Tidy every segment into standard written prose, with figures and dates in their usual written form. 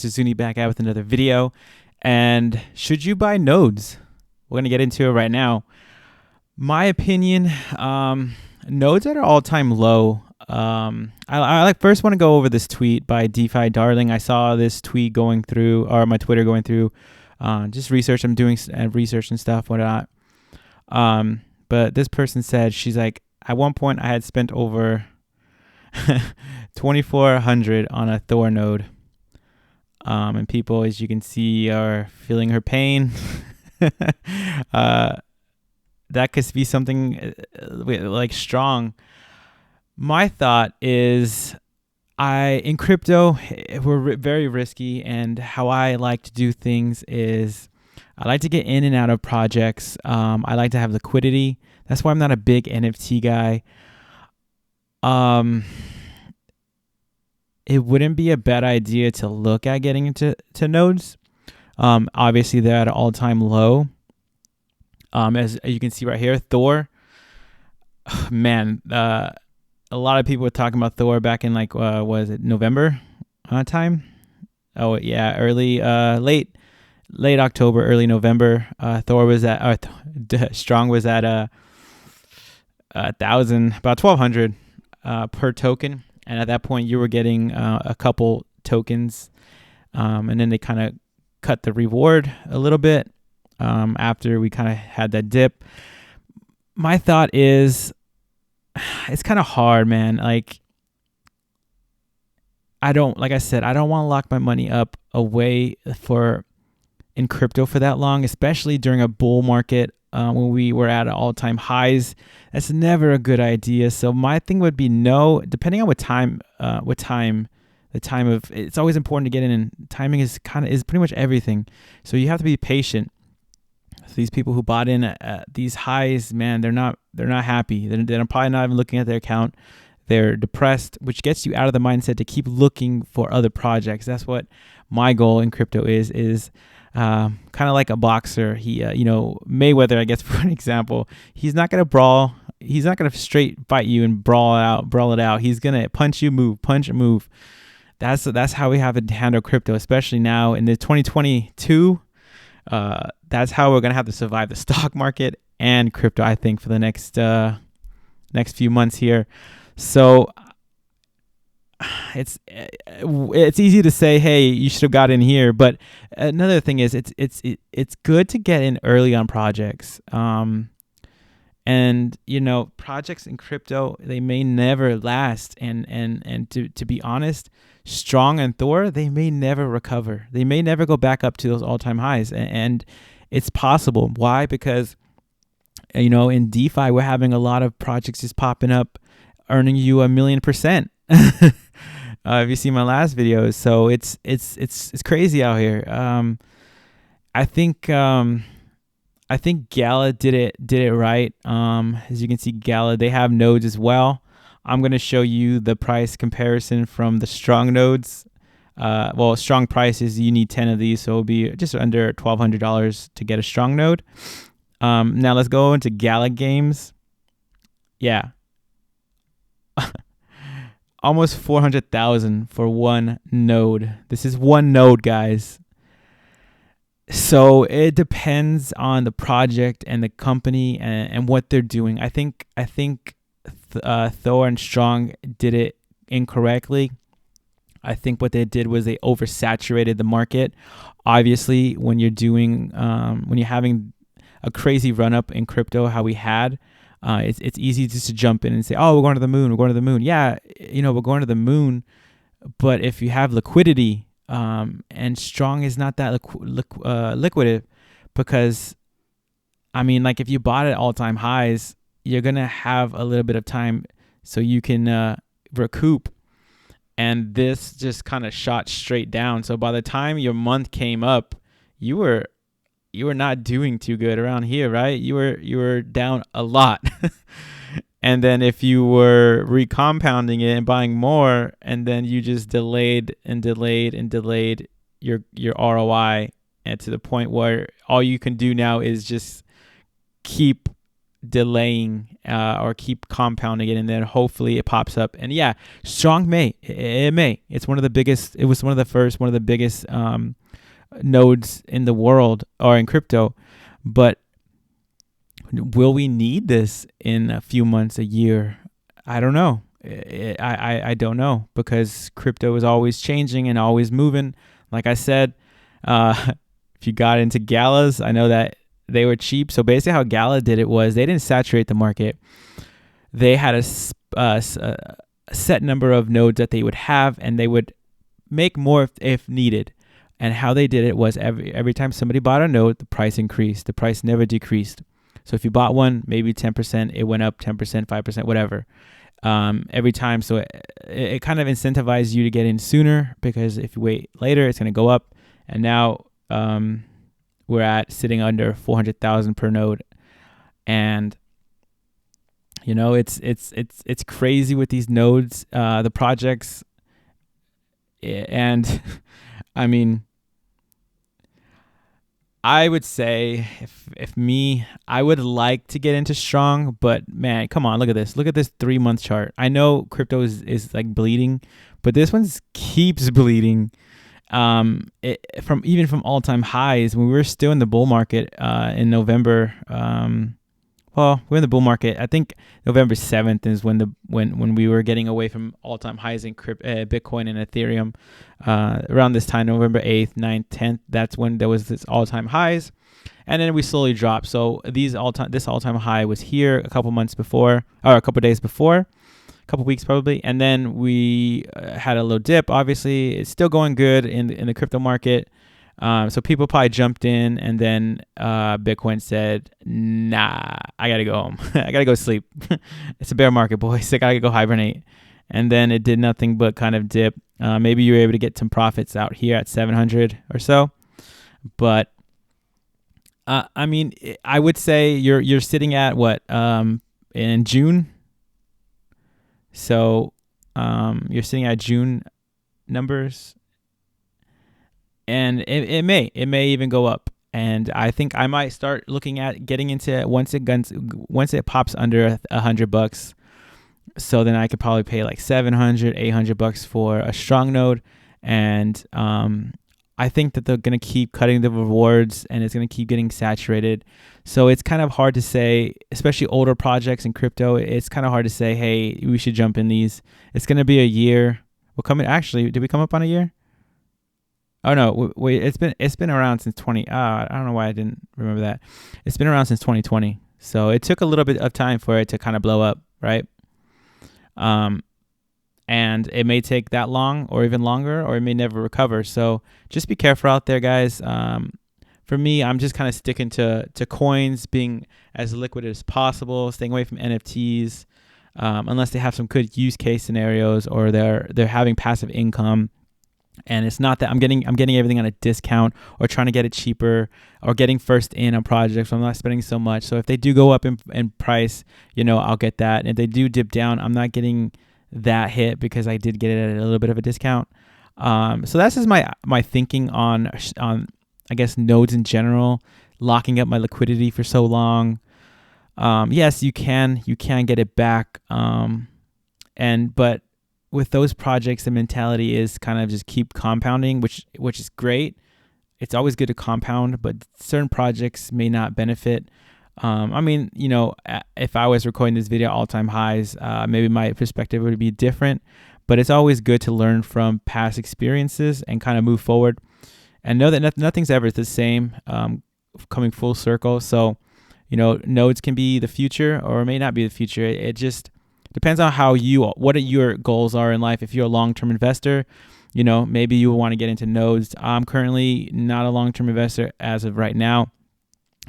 This is Zuni back out with another video. And should you buy nodes? We're going to get into it right now. My opinion, nodes at an all-time low. I first want to go over this tweet by DeFi Darling. I saw this tweet going through, or my Twitter going through, just research. I'm doing research and stuff, whatnot. But this person said, she's like, at one point I had spent over 2,400 on a Thor node. And people, as you can see, are feeling her pain. That could be something like strong. My thought is, in crypto, we're very risky, and how I like to do things is I like to get in and out of projects. I like to have liquidity. That's why I'm not a big NFT guy. It wouldn't be a bad idea to look at getting into nodes. Obviously, they're at an all-time low. As you can see right here, Thor. Man, a lot of people were talking about Thor back in was it November time? Oh yeah, late October, early November. Thor was at Strong was at 1,000, about 1,200 per token. And at that point, you were getting a couple tokens, and then they kind of cut the reward a little bit after we kind of had that dip. My thought is, it's kind of hard, man. Like I don't want to lock my money up away in crypto for that long, especially during a bull market. When we were at all-time highs, that's never a good idea. So my thing would be no, depending on the time of, it's always important to get in, and timing is pretty much everything. So you have to be patient. So these people who bought in at these highs, man, they're not happy. They're probably not even looking at their account. They're depressed, which gets you out of the mindset to keep looking for other projects. That's what my goal in crypto is. Kind of like a boxer. He, Mayweather, I guess, for an example, he's not gonna brawl. He's not gonna straight fight you and brawl it out. He's gonna punch you, punch and move. That's how we have to handle crypto, especially now in the 2022. That's how we're gonna have to survive the stock market and crypto, I think, for the next few months here. So it's easy to say, hey, you should have got in here, but another thing is it's good to get in early on projects. And projects in crypto, they may never last, and to be honest, Strong and Thor, they may never recover. They may never go back up to those all-time highs, and it's possible. Why? Because in DeFi, we're having a lot of projects just popping up, earning you 1,000,000%. If you see my last videos, so it's crazy out here. I think Gala did it right. As you can see, Gala, they have nodes as well. I'm going to show you the price comparison from the Strong nodes. Strong price is you need 10 of these, so it'll be just under $1,200 to get a Strong node. Now let's go into Gala games. Yeah. Almost 400,000 for one node. This is one node, guys. So it depends on the project and the company and what they're doing. I think Thor and Strong did it incorrectly. I think what they did was they oversaturated the market. Obviously, when you're having a crazy run up in crypto, how we had. It's easy just to jump in and say, oh, we're going to the moon. We're going to the moon. Yeah, we're going to the moon. But if you have liquidity, and Strong is not that liquid, because, if you bought it all-time highs, you're going to have a little bit of time so you can recoup. And this just kind of shot straight down. So by the time your month came up, you were not doing too good around here, right? You were down a lot. And then if you were recompounding it and buying more, and then you just delayed your ROI, and to the point where all you can do now is just keep delaying or keep compounding it, and then hopefully it pops up. And yeah, strong may, it may. It's one of the biggest. It was one of the first, one of the biggest nodes in the world or in crypto. But will we need this in a few months, a year? I don't know. I don't know, because crypto is always changing and always moving. Like I said, if you got into galas, I know that they were cheap. So basically how Gala did it was they didn't saturate the market. They had a set number of nodes that they would have, and they would make more if needed. And how they did it was every time somebody bought a node, the price increased. The price never decreased. So if you bought one, maybe 10%, it went up 10%, 5%, whatever. Every time. So it kind of incentivized you to get in sooner, because if you wait later, it's going to go up. And now we're at sitting under 400,000 per node. And it's crazy with these nodes, the projects. And I mean, I would say if me, I would like to get into strong, but man, come on, look at this. Look at this 3-month chart. I know crypto is like bleeding, but this one keeps bleeding. From all-time highs when we were still in the bull market in November. We're in the bull market. I think November 7th is when we were getting away from all-time highs in Bitcoin and Ethereum. Around this time, November 8th, 9th, 10th, that's when there was this all-time highs, and then we slowly dropped. So this all-time high was here a couple months before, or a couple days before, a couple weeks probably, and then we had a little dip. Obviously, it's still going good in the crypto market. So people probably jumped in, and then Bitcoin said, nah, I got to go home. I got to go sleep. It's a bear market, boys. I got to go hibernate. And then it did nothing but kind of dip. Maybe you were able to get some profits out here at 700 or so. But, I mean, I would say you're sitting at what, in June? So you're sitting at June numbers. And it may even go up, and I think I might start looking at getting into it once it pops under $100. So then I could probably pay like $700, $800 for a strong node, and I think that they're gonna keep cutting the rewards, and it's gonna keep getting saturated. So it's kind of hard to say, especially older projects in crypto. It's kind of hard to say, hey, we should jump in these. It's gonna be a year. Actually, did we come up on a year? Oh no, wait, it's been around since 20. I don't know why I didn't remember that. It's been around since 2020. So it took a little bit of time for it to kind of blow up, right? And it may take that long or even longer, or it may never recover. So just be careful out there, guys. For me, I'm just kind of sticking to coins being as liquid as possible, staying away from NFTs, unless they have some good use case scenarios, or they're having passive income. And it's not that I'm getting everything on a discount, or trying to get it cheaper, or getting first in on projects. So I'm not spending so much. So if they do go up in price, I'll get that. And if they do dip down, I'm not getting that hit, because I did get it at a little bit of a discount. So that's just my thinking on I guess nodes in general, locking up my liquidity for so long. Yes, you can get it back. But with those projects, the mentality is kind of just keep compounding, which is great. It's always good to compound, but certain projects may not benefit. I mean, if I was recording this video all-time highs, maybe my perspective would be different, but it's always good to learn from past experiences and kind of move forward and know that nothing's ever the same, coming full circle. So, nodes can be the future, or it may not be the future. It just depends on what your goals are in life. If you're a long-term investor, maybe you want to get into nodes. I'm currently not a long-term investor as of right now,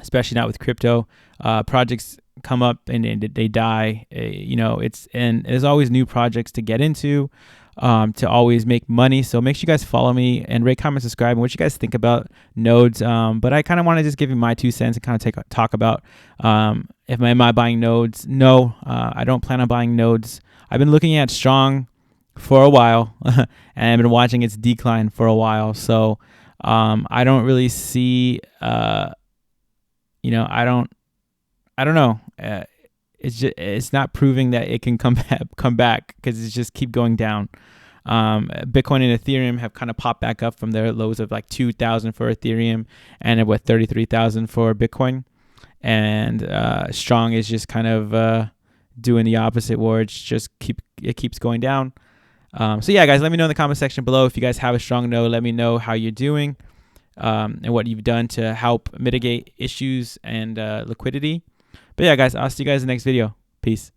especially not with crypto. Projects come up and they die. And there's always new projects to get into, to always make money. So make sure you guys follow me and rate, comment, subscribe, and what you guys think about nodes. But I kind of want to just give you my 2 cents and kind of talk about, am I buying nodes? No, I don't plan on buying nodes. I've been looking at strong for a while, and I've been watching its decline for a while. So I don't really see, I don't know. it's not proving that it can come back because it's just keep going down. Bitcoin and Ethereum have kind of popped back up from their lows of like 2,000 for Ethereum and at 33,000 for Bitcoin. And Strong is just kind of doing the opposite, where it keeps going down. So yeah, guys, let me know in the comment section below if you guys have a strong node. Let me know how you're doing and what you've done to help mitigate issues and liquidity. But yeah, guys, I'll see you guys in the next video. Peace.